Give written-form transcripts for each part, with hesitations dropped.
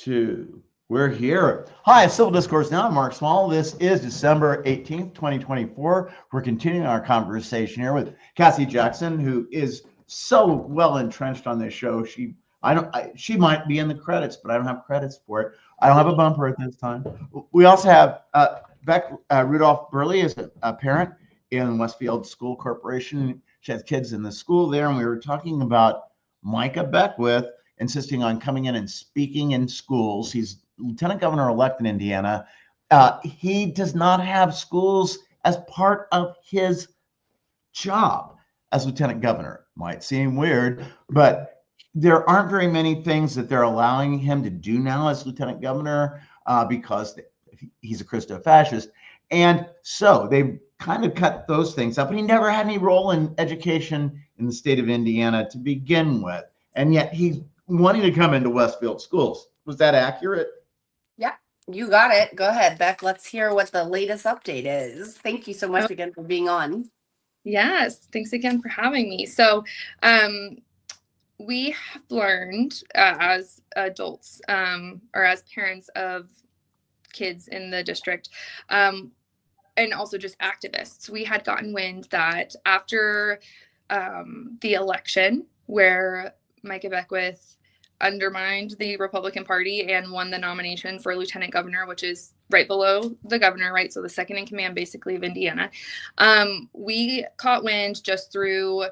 2. We're here. Hi, Civil Discourse Now. I'm Mark Small. This is December 18th, 2024. We're continuing our conversation here with Cassie Jackson, who is so well entrenched on this show. She might be in the credits, but I don't have credits for it. I don't have a bumper at this time. We also have Bec Rudolph-Burleigh is a parent in Westfield School Corporation. She has kids in the school there, and we were talking about Micah Beckwith insisting on coming in and speaking in schools. He's Lieutenant Governor-elect in Indiana. He does not have schools as part of his job as Lieutenant Governor. Might seem weird, but there aren't very many things that they're allowing him to do now as Lieutenant Governor because he's a Christo-fascist. And so they've kind of cut those things up. But he never had any role in education in the state of Indiana to begin with. And yet he's wanting to come into Westfield schools. Was that accurate? Yeah, you got it. Go ahead, Bec. Let's hear what the latest update is. Thank you so much again for being on. Yes, thanks again for having me. So we have learned as adults or as parents of kids in the district and also just activists, we had gotten wind that after the election where Micah Beckwith undermined the Republican Party and won the nomination for lieutenant governor, which is right below the governor, right? So the second in command, basically, of Indiana. We caught wind just through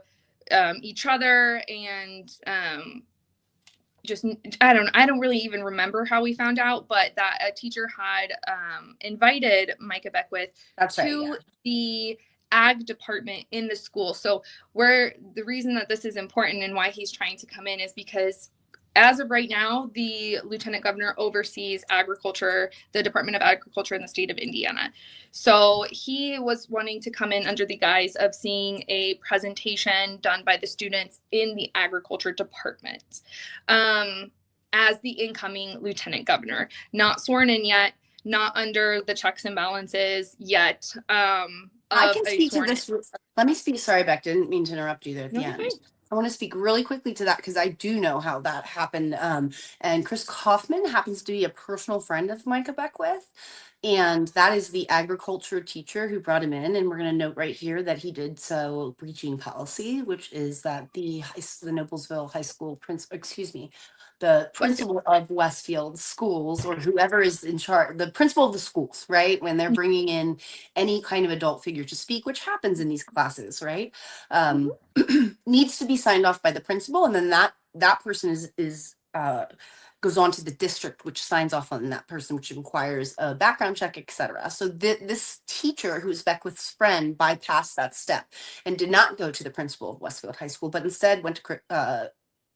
each other and just, I don't really even remember how we found out, but that a teacher had invited Micah Beckwith to the ag department in the school. So the reason that this is important and why he's trying to come in is because as of right now, the lieutenant governor oversees agriculture, the Department of Agriculture in the state of Indiana. So he was wanting to come in under the guise of seeing a presentation done by the students in the agriculture department as the incoming lieutenant governor, not sworn in yet, not under the checks and balances yet. I can speak to this. Let me speak. Sorry, Bec, didn't mean to interrupt you there at the end. I want to speak really quickly to that because I do know how that happened. And Chris Kaufman happens to be a personal friend of Micah Beckwith. And that is the agriculture teacher who brought him in. And we're going to note right here that he did so breaching policy, which is that the Noblesville High School the principal of Westfield schools, or whoever is in charge, the principal of the schools, right? When they're bringing in any kind of adult figure to speak, which happens in these classes, right? Needs to be signed off by the principal. And then that person goes on to the district, which signs off on that person, which requires a background check, etc. So this teacher, who's Beckwith's friend, bypassed that step and did not go to the principal of Westfield High School, but instead went to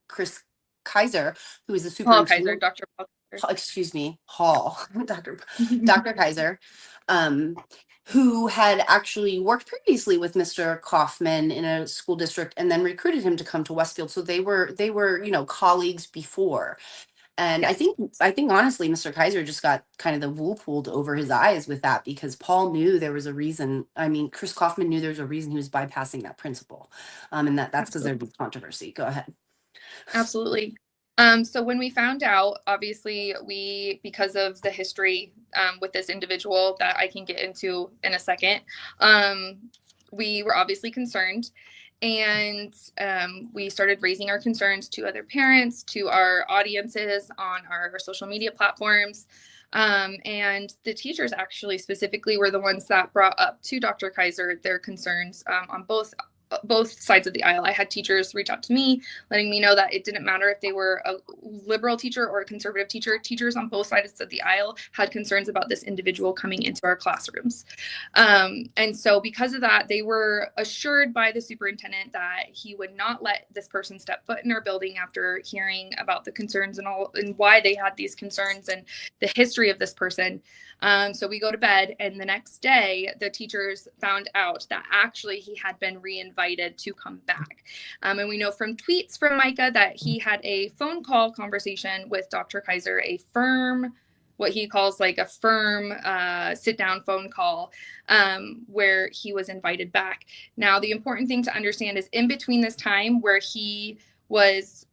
Chris Kaiser, who is the superintendent. Dr. Hall, Dr. Kaiser, who had actually worked previously with Mr. Kaufman in a school district and then recruited him to come to Westfield. So they were, colleagues before. And yes. I think honestly, Mr. Kaiser just got kind of the wool pulled over his eyes with that because Paul knew there was a reason. I mean, Chris Kaufman knew there was a reason he was bypassing that principal. And that's because there'd be controversy. Go ahead. Absolutely. So when we found out, obviously because of the history with this individual that I can get into in a second, we were obviously concerned, and we started raising our concerns to other parents, to our audiences on our social media platforms. And the teachers actually specifically were the ones that brought up to Dr. Kaiser their concerns on both sides of the aisle. I had teachers reach out to me, letting me know that it didn't matter if they were a liberal teacher or a conservative teacher. Teachers on both sides of the aisle had concerns about this individual coming into our classrooms. And so because of that, they were assured by the superintendent that he would not let this person step foot in our building after hearing about the concerns and why they had these concerns and the history of this person. So we go to bed, and the next day, the teachers found out that actually he had been reinvited to come back. And we know from tweets from Micah that he had a phone call conversation with Dr. Kaiser, what he calls like a firm sit-down phone call where he was invited back. Now, the important thing to understand is in between this time where he was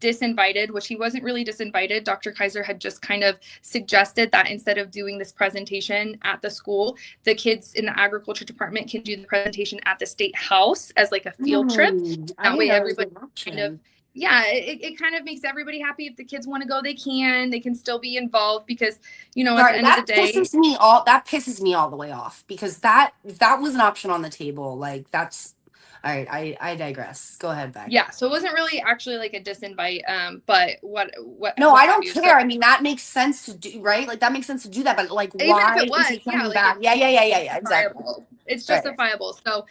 disinvited, which he wasn't really disinvited. Dr. Kaiser had just kind of suggested that instead of doing this presentation at the school, the kids in the agriculture department can do the presentation at the state house as like a field trip. That way everybody kind of, it kind of makes everybody happy. If the kids want to go, they can still be involved, because, you know, at the end of the day, that pisses me all the way off, because that was an option on the table. Like, that's all right. I digress. Go ahead, Bec. Yeah. So it wasn't really actually like a disinvite. But what? No, I don't care. I mean, that makes sense to do, right? Like, that makes sense to do that. But like, why is he coming back? Yeah. Exactly. It's justifiable. So,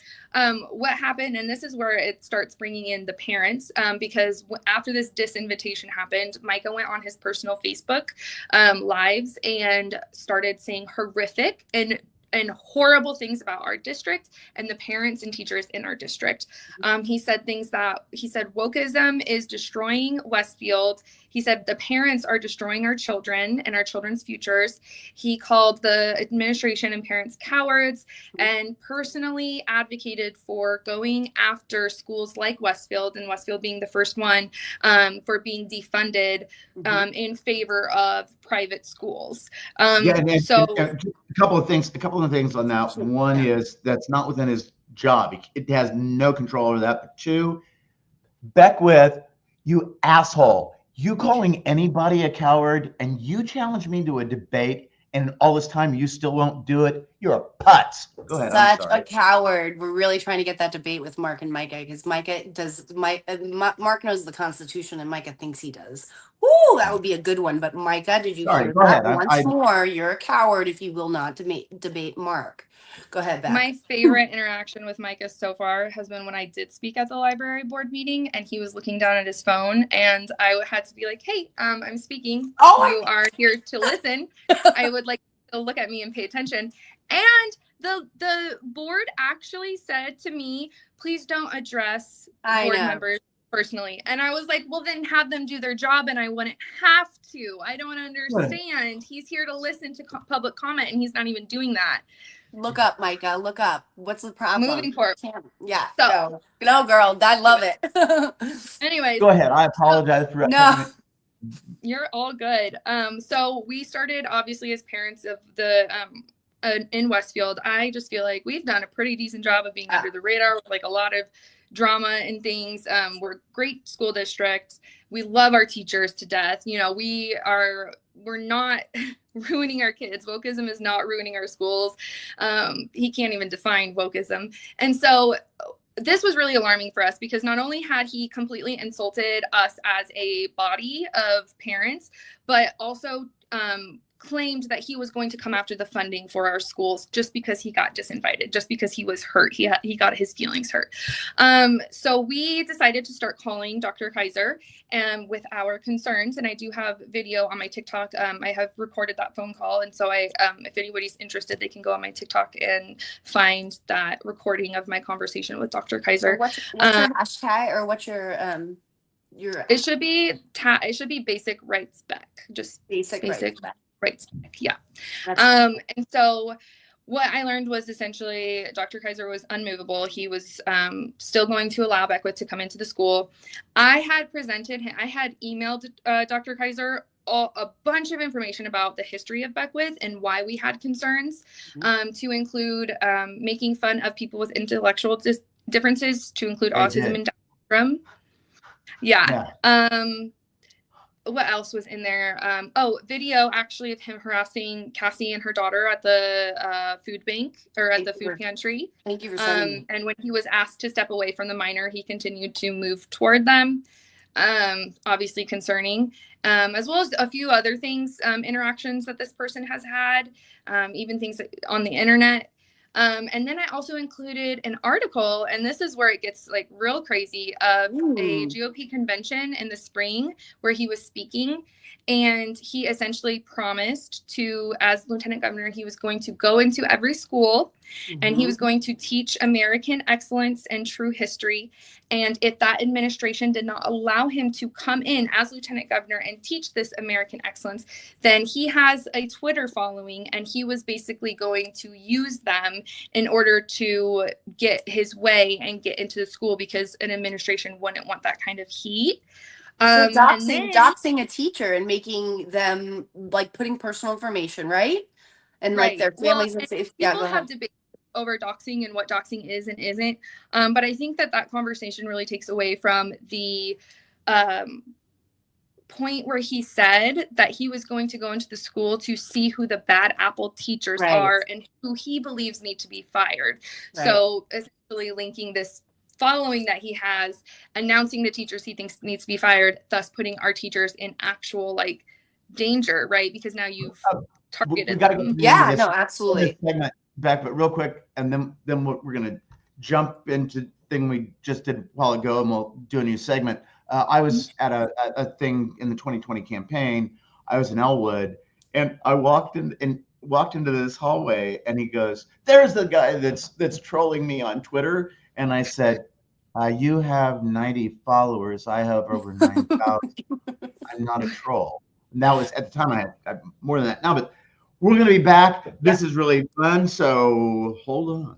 what happened, and this is where it starts bringing in the parents, because after this disinvitation happened, Micah went on his personal Facebook lives and started saying horrific and horrible things about our district and the parents and teachers in our district. He said wokeism is destroying Westfield. He said the parents are destroying our children and our children's futures. He called the administration and parents cowards, and personally advocated for going after schools like Westfield, and Westfield being the first one, for being defunded in favor of private schools. So a couple of things on that. One is that's not within his job. It has no control over that. But two, Beckwith, you asshole. You calling anybody a coward, and you challenge me to a debate, and all this time you still won't do it. You're a putz. Go ahead. Such a coward. We're really trying to get that debate with Mark and Micah, because Mark knows the Constitution and Micah thinks he does. Ooh, that would be a good one. But Micah, did you hear that? Once more, you're a coward if you will not debate Mark. Go ahead, Bec. My favorite interaction with Micah so far has been when I did speak at the library board meeting, and he was looking down at his phone, and I had to be like, hey, I'm speaking. You are here to listen. I would like to look at me and pay attention. And the board actually said to me, please don't address board members personally. And I was like, well, then have them do their job, and I wouldn't have to. I don't understand. He's here to listen to public comment, and he's not even doing that. Look up, Micah. Look up. What's the problem? Moving forward. Yeah. So, no, girl. I love it. Anyways. Go ahead. I apologize for You're all good. So we started, obviously, as parents of the in Westfield. I just feel like we've done a pretty decent job of being under the radar with like a lot of drama and things. We're a great school district. We love our teachers to death. You know, we're not ruining our kids. Wokeism is not ruining our schools. He can't even define wokeism. And so this was really alarming for us, because not only had he completely insulted us as a body of parents, but also claimed that he was going to come after the funding for our schools just because he got disinvited, just because he was hurt. He got his feelings hurt. So we decided to start calling Dr. Kaiser with our concerns. And I do have video on my TikTok. I have recorded that phone call. And so if anybody's interested, they can go on my TikTok and find that recording of my conversation with Dr. Kaiser. What's your hashtag, or what's your it should be basic rights Bec. Just basic rights Bec. Yeah. And so what I learned was essentially Dr. Kaiser was unmovable. He was still going to allow Beckwith to come into the school. I had emailed Dr. Kaiser a bunch of information about the history of Beckwith and why we had concerns, to include making fun of people with intellectual differences, to include autism and Down syndrome. Yeah. What else was in there? Video actually of him harassing Cassie and her daughter at the food bank, or at the food pantry. Thank you for sending me. And when he was asked to step away from the minor, he continued to move toward them. Obviously concerning, as well as a few other things, interactions that this person has had, even things on the internet. And then I also included an article, and this is where it gets like real crazy, of a GOP convention in the spring where he was speaking, and he essentially promised to, as lieutenant governor, he was going to go into every school and he was going to teach American excellence and true history. And if that administration did not allow him to come in as lieutenant governor and teach this American excellence, then he has a Twitter following, and he was basically going to use them in order to get his way and get into the school, because an administration wouldn't want that kind of heat. So And then, doxing a teacher and making them like putting personal information, right? And like their families and stuff. Yeah, people have debated over doxing and what doxing is and isn't. But I think that conversation really takes away from the point where he said that he was going to go into the school to see who the bad apple teachers are and who he believes need to be fired. So essentially linking this following that he has, announcing the teachers he thinks needs to be fired, thus putting our teachers in actual like danger, right? Because now you've targeted them. Yeah, no, absolutely. Segment back, but real quick, and then we're going to jump into thing we just did a while ago, and we'll do a new segment. I was at a thing in the 2020 campaign. I was in Elwood, and I walked into this hallway, and he goes, "There's the guy that's trolling me on Twitter." And I said, "You have 90 followers. I have over 9,000. I'm not a troll." And that was at the time. I had more than that now, but we're going to be back. This is really fun. So hold on.